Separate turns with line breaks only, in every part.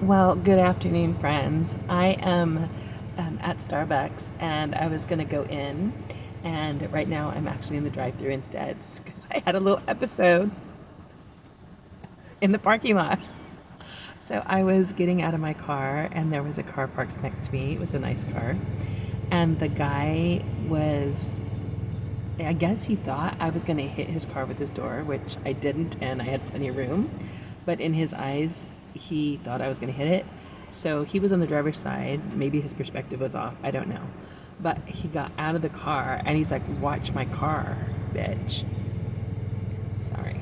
Well, good afternoon, friends. I am at Starbucks and I was going to go in, and right now I'm actually in the drive-thru instead because I had a little episode in the parking lot. So I was getting out of my car and there was a car parked next to me. It was a nice car. And the guy was, I guess he thought I was going to hit his car with his door, which I didn't, and I had plenty of room. But in his eyes, he thought I was going to hit it. So he was on the driver's side. Maybe his perspective was off. I don't know. But he got out of the car and he's like, "Watch my car, bitch." Sorry.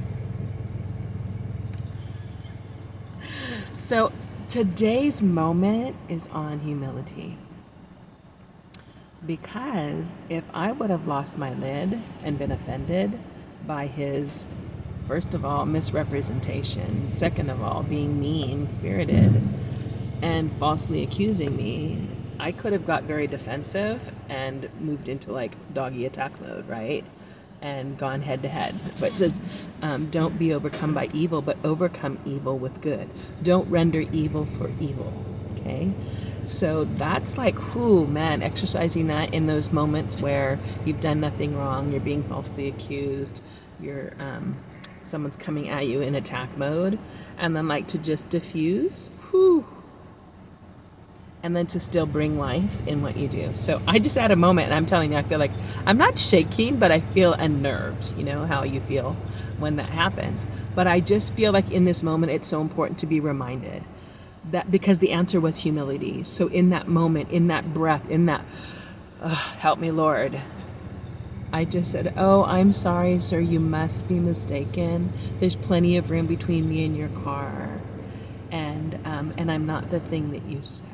So today's moment is on humility. Because if I would have lost my lid and been offended by his, first of all, misrepresentation, second of all, being mean spirited and falsely accusing me, I could have got very defensive and moved into like doggy attack mode, right? And gone head to head. That's why it says, don't be overcome by evil, but overcome evil with good. Don't render evil for evil, okay? So that's like, whew, man, exercising that in those moments where you've done nothing wrong, you're being falsely accused, you're, someone's coming at you in attack mode, and then like to just diffuse, whew, and then to still bring life in what you do. So I just had a moment, and I'm telling you, I feel like I'm not shaking, but I feel unnerved. You know how you feel when that happens. But I just feel like in this moment, it's so important to be reminded that, because the answer was humility. So in that moment, in that breath, in that, help me, Lord, I just said, "Oh, I'm sorry, sir. You must be mistaken. There's plenty of room between me and your car, and I'm not the thing that you said."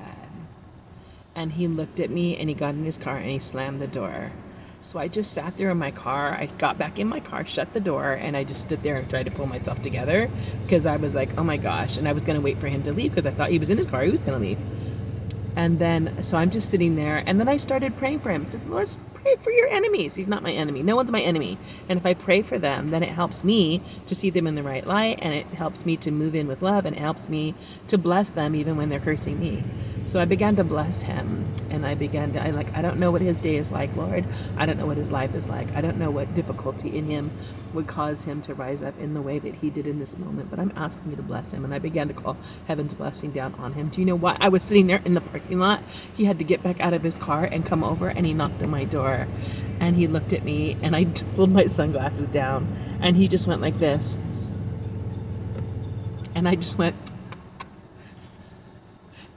And he looked at me and he got in his car and he slammed the door. So I just sat there in my car. I got back in my car, shut the door, and I just stood there and tried to pull myself together because I was like, oh my gosh. And I was going to wait for him to leave because I thought he was in his car. He was going to leave. And then, so I'm just sitting there, and then I started praying for him. It says, "Lord, pray for your enemies." He's not my enemy. No one's my enemy. And if I pray for them, then it helps me to see them in the right light, and it helps me to move in with love, and it helps me to bless them even when they're cursing me. So I began to bless him, and I don't know what his day is like, Lord. I don't know what his life is like. I don't know what difficulty in him would cause him to rise up in the way that he did in this moment, but I'm asking you to bless him. And I began to call heaven's blessing down on him. Do you know what? I was sitting there in the parking lot. He had to get back out of his car and come over, and he knocked on my door, and he looked at me, and I pulled my sunglasses down, and he just went like this. And I just went,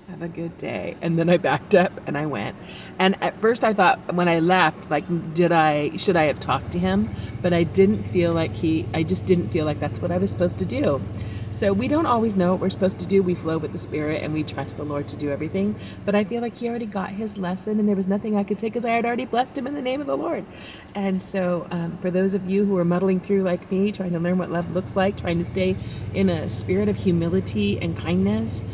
"Have a good day." And then I backed up and I went. And at first I thought when I left, like, should I have talked to him? But I just didn't feel like that's what I was supposed to do. So we don't always know what we're supposed to do. We flow with the Spirit and we trust the Lord to do everything. But I feel like he already got his lesson, and there was nothing I could say because I had already blessed him in the name of the Lord. And so for those of you who are muddling through like me, trying to learn what love looks like, trying to stay in a spirit of humility and kindness,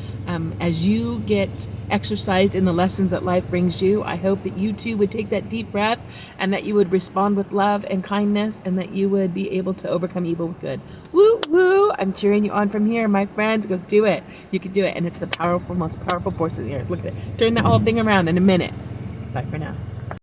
as you get exercised in the lessons that life brings you, I hope that you too would take that deep breath and that you would respond with love and kindness, and that you would be able to overcome evil with good. Woo, woo! I'm cheering you on from here, my friends. Go do it. You can do it. And it's the most powerful force of the earth. Look at it. Turn that whole thing around in a minute. Bye for now.